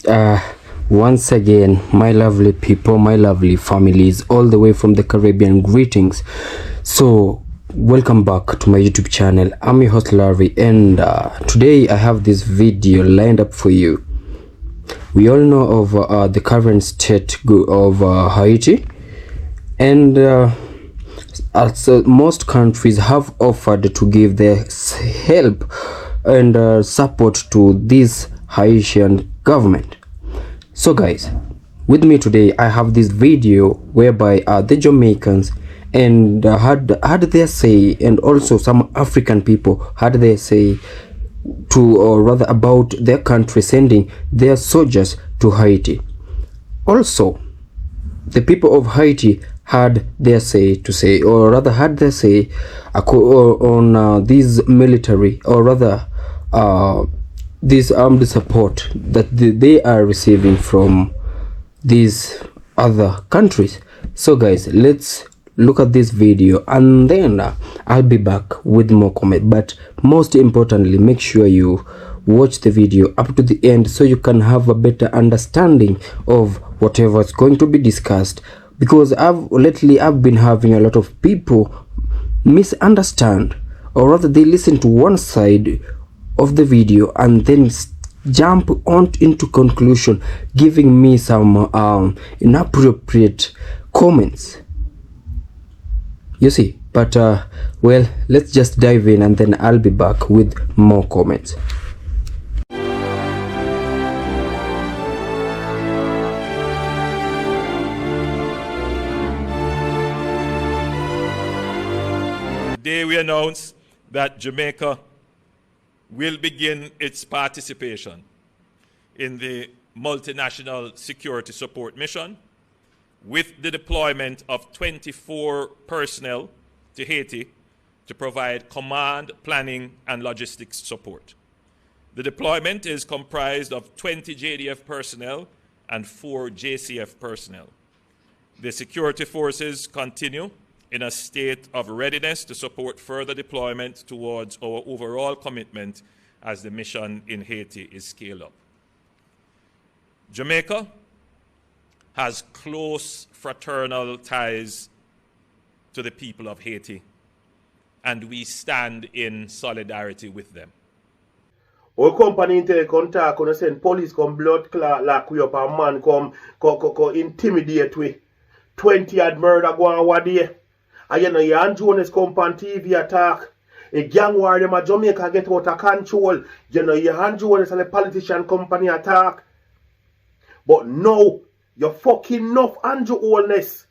Uh, Once again, my lovely people, my lovely families, all the way from the Caribbean, greetings. So, welcome back to my YouTube channel. I'm your host Larry, and today I have this video lined up for you. We all know of the current state of Haiti, and as most countries have offered to give their help and support to this Haitian government. So guys, with me today I have this video whereby the Jamaicans and had their say, and also some African people had their say to, or rather about their country sending their soldiers to Haiti. Also, the people of Haiti had their say to say, or rather had their say on these military, or rather this armed support that they are receiving from these other countries. So guys, let's look at this video, and then I'll be back with more comment. But most importantly, make sure you watch the video up to the end so you can have a better understanding of whatever is going to be discussed, because lately I've been having a lot of people misunderstand, or rather they listen to one side of the video and then jump on into conclusion, giving me some inappropriate comments, you see. But well, let's just dive in, and then I'll be back with more comments. Today we announce that Jamaica will begin its participation in the multinational security support mission with the deployment of 24 personnel to Haiti to provide command, planning, and logistics support. The deployment is comprised of 20 JDF personnel and 4 JCF personnel. The security forces continue in a state of readiness to support further deployment towards our overall commitment as the mission in Haiti is scaled up. Jamaica has close fraternal ties to the people of Haiti, and we stand in solidarity with them. Our company contact, gonna send police come blood clot lock we up, a man come intimidate we. 20 had murder go on one day. And you know, Jan Jones come on TV attack. A gang war them a Jamaica get out of control. You know, Jan Jones and the politician company attack. But no, you're fucking enough, Andrew Holness.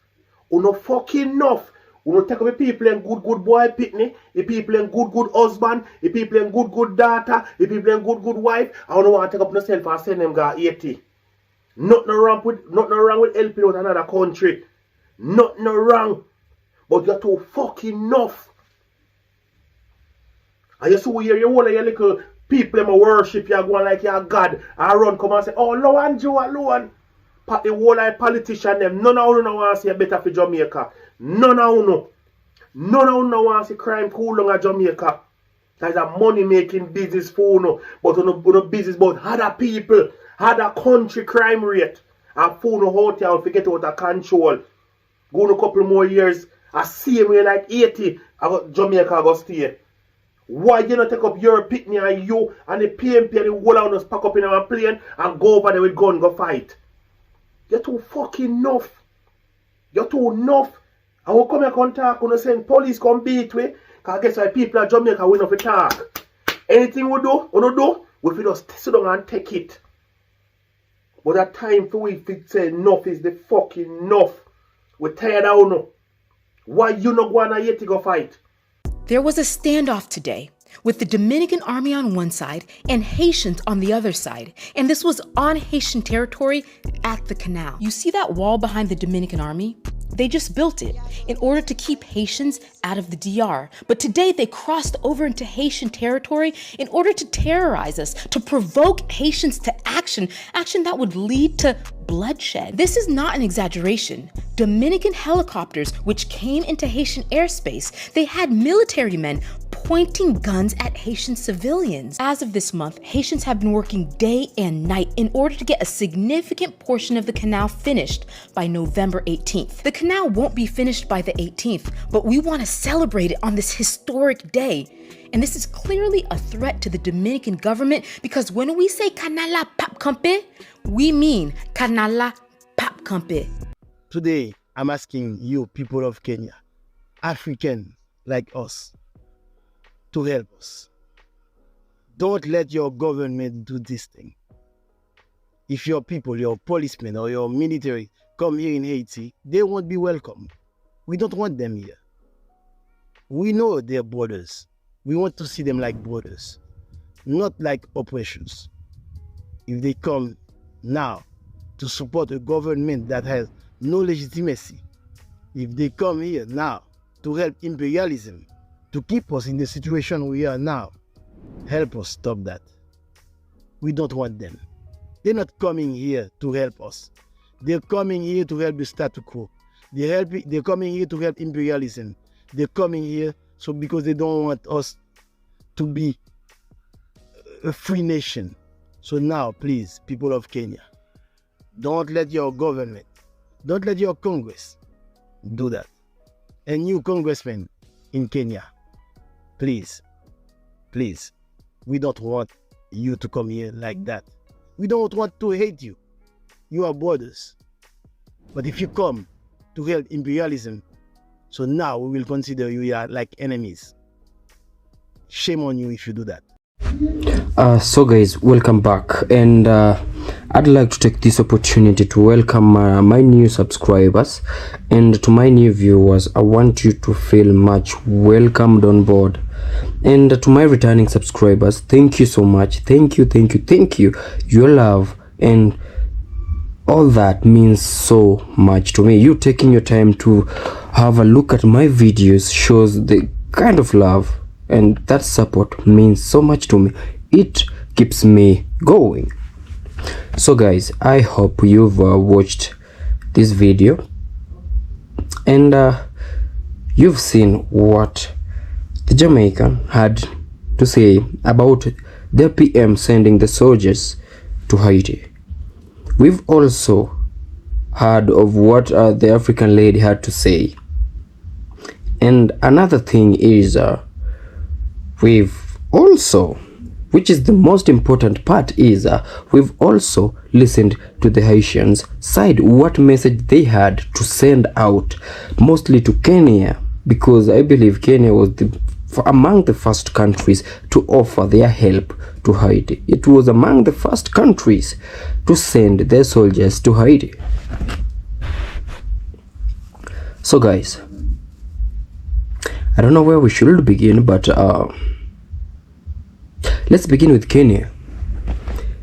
You no fucking enough. You no take up the people and good boy pitney, the people and good husband, the people and good daughter, the people and good wife. I don't want to take up myself and send them go 80. Nothing wrong with helping out another country. Nothing wrong. But you're too fucking enough. And you see where you all of your little people in worship, you're going like you're God. I run come and say, oh, no, Andrew alone. The whole of politician them, none of them want to see better for Jamaica. None of them. None of them want to see crime cool on Jamaica. That's a money making business for you. But no business about other people, other country crime rate. And for no out here and forget out of control. Go in a couple more years. I see me like 80, Jamaica go stay. Why you not take up your pitney and you and the PMP and the whole of us pack up in our plane and go over there with gun go fight? You're too fucking enough. You're too enough. I will come here contact when I send police come beat we. Because I guess why people at Jamaica we not talk. Anything we do, we just sit down and take it. But that time for we to say enough is the fucking enough. We're tired of no. Why you not go on a yet to go fight? There was a standoff today with the Dominican army on one side and Haitians on the other side. And this was on Haitian territory at the canal. You see that wall behind the Dominican army? They just built it in order to keep Haitians out of the DR. But today they crossed over into Haitian territory in order to terrorize us, to provoke Haitians to action that would lead to bloodshed. This is not an exaggeration. Dominican helicopters, which came into Haitian airspace, they had military men pointing guns at Haitian civilians. As of this month, Haitians have been working day and night in order to get a significant portion of the canal finished by November 18th. The canal won't be finished by the 18th, but we want to celebrate it on this historic day. And this is clearly a threat to the Dominican government because when we say Canala Pap Campe, we mean Canala Pap Campe. Today, I'm asking you, people of Kenya, African like us, to help us. Don't let your government do this thing. If your people, your policemen or your military come here in Haiti, they won't be welcome. We don't want them here. We know their borders. We want to see them like brothers, not like oppressions. If they come now to support a government that has no legitimacy, if they come here now to help imperialism, to keep us in the situation we are now, help us stop that. We don't want them. They're not coming here to help us. They're coming here to help the status quo. They're coming here to help imperialism. They're coming here because they don't want us to be a free nation. So now, please, people of Kenya, don't let your government, don't let your Congress do that. And you congressmen in Kenya, please, please, we don't want you to come here like that. We don't want to hate you. You are brothers. But if you come to help imperialism, so now we will consider you are like enemies. Shame on you if you do that. So guys, welcome back, and I'd like to take this opportunity to welcome my new subscribers, and to my new viewers, I want you to feel much welcomed on board. And to my returning subscribers, thank you so much. Thank you. Your love and all that means so much to me. You taking your time to have a look at my videos shows the kind of love, and that support means so much to me. It keeps me going. So guys, I hope you've watched this video and you've seen what the Jamaican had to say about their PM sending the soldiers to Haiti. We've also heard of what the African lady had to say. And another thing is we've also, which is the most important part, is we've also listened to the Haitians side, what message they had to send out, mostly to Kenya, because I believe Kenya was among the first countries to offer their help to Haiti. It was among the first countries to send their soldiers to Haiti. So guys, I don't know where we should begin, but let's begin with Kenya.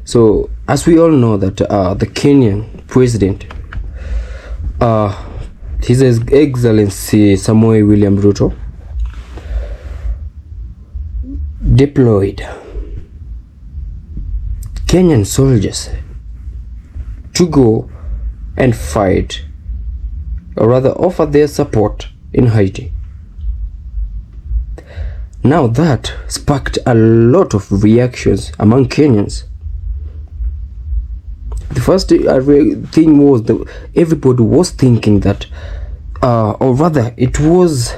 So as we all know that the Kenyan president, His Excellency Samoei William Ruto, deployed Kenyan soldiers to go and fight, or rather offer their support in Haiti. Now that sparked a lot of reactions among Kenyans. The first thing was that everybody was thinking that, or rather it was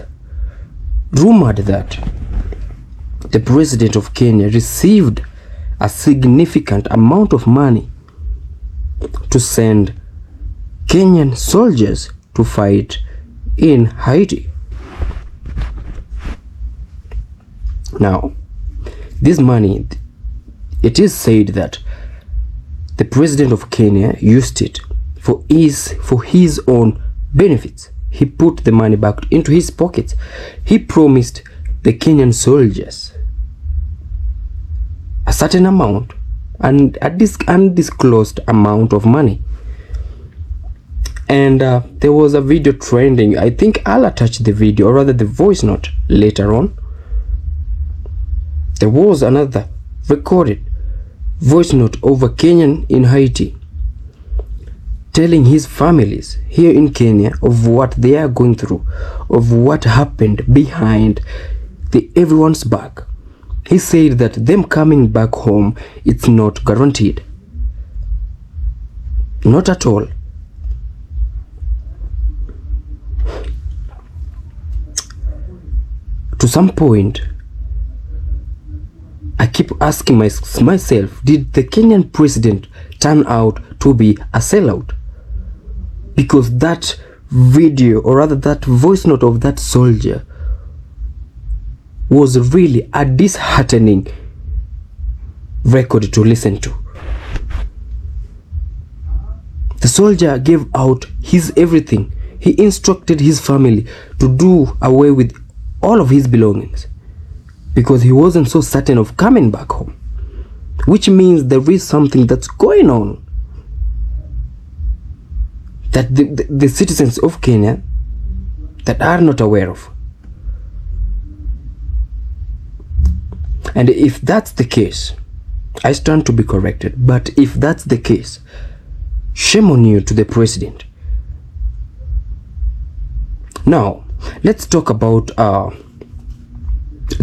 rumored that the president of Kenya received a significant amount of money to send Kenyan soldiers to fight in Haiti. Now, this money, it is said that the president of Kenya used it for his own benefits. He put the money back into his pockets. He promised the Kenyan soldiers a certain amount, and at this undisclosed amount of money. And there was a video trending. I think I'll attach the video, or rather the voice note, later on. There was another recorded voice note of a Kenyan in Haiti telling his families here in Kenya of what they are going through, of what happened behind everyone's back. He said that them coming back home, it's not guaranteed. Not at all. To some point, I keep asking myself, did the Kenyan president turn out to be a sellout? Because that video, or rather that voice note of that soldier, was really a disheartening record to listen to. The soldier gave out his everything. He instructed his family to do away with all of his belongings because he wasn't so certain of coming back home, which means there is something that's going on that the citizens of Kenya that are not aware of. And if that's the case, I stand to be corrected, but if that's the case, shame on you to the president. Now, let's talk about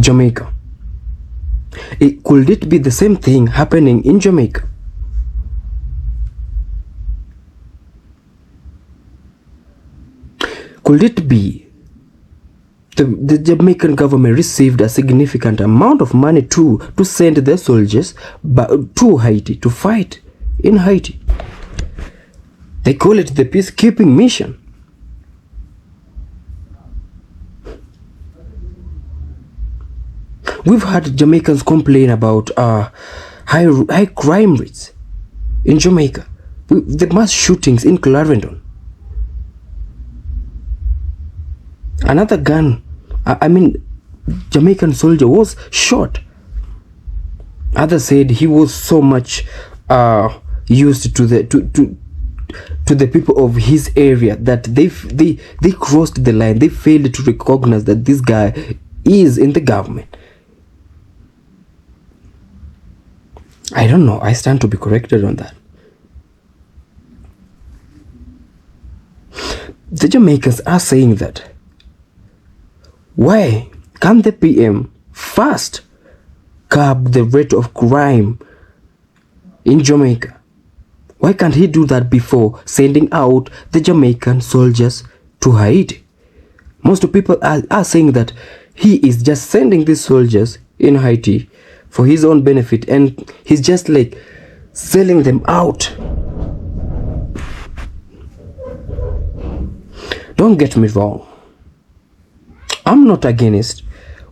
Jamaica. Could it be the same thing happening in Jamaica? Could it be the Jamaican government received a significant amount of money to send their soldiers to Haiti to fight in Haiti? They call it the peacekeeping mission. We've had Jamaicans complain about high crime rates in Jamaica, the mass shootings in Clarendon. Another Jamaican soldier was shot. Others said he was so much used to the people of his area that they crossed the line. They failed to recognize that this guy is in the government. I don't know. I stand to be corrected on that. The Jamaicans are saying that why can't the PM first curb the rate of crime in Jamaica? Why can't he do that before sending out the Jamaican soldiers to Haiti? Most people are saying that he is just sending these soldiers in Haiti for his own benefit, and he's just like selling them out. Don't get me wrong. I'm not against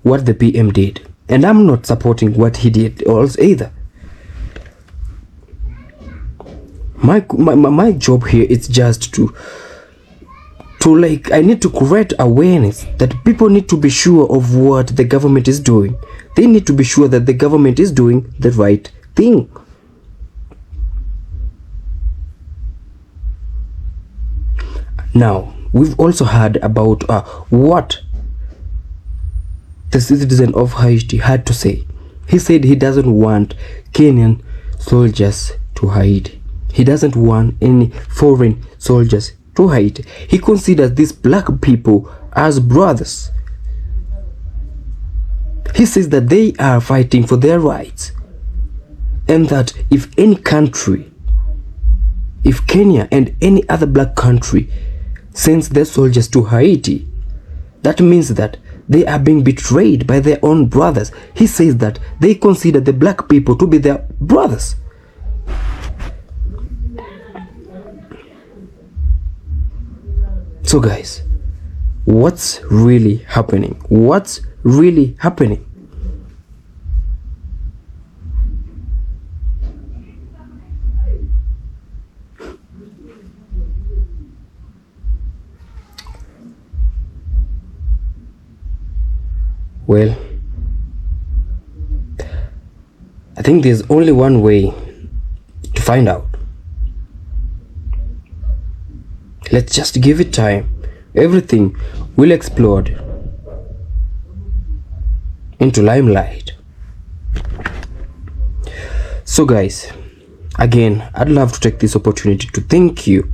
what the PM did, and I'm not supporting what he did also either. My job here is just to I need to create awareness that people need to be sure of what the government is doing. They need to be sure that the government is doing the right thing. Now, we've also heard about what the citizen of Haiti had to say. He said he doesn't want Kenyan soldiers to Haiti. He doesn't want any foreign soldiers to Haiti. He considers these black people as brothers. He says that they are fighting for their rights, and that if any country, if Kenya and any other black country sends their soldiers to Haiti, that means that they are being betrayed by their own brothers. He says that they consider the black people to be their brothers. So guys, what's really happening? What's really happening? Well, I think there's only one way to find out. Let's just give it time. Everything will explode into limelight. So guys, again, I'd love to take this opportunity to thank you,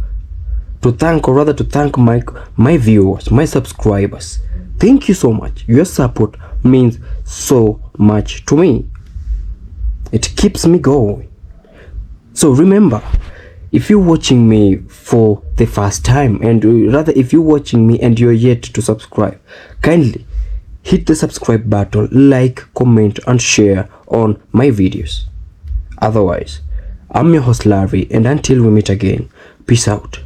to thank my viewers, my subscribers. Thank you so much. Your support means so much to me. It keeps me going. So remember, if you're watching me for the first time, and rather if you're watching me and you're yet to subscribe, kindly hit the subscribe button, like, comment and share on my videos. Otherwise, I'm your host Larry, and until we meet again, peace out.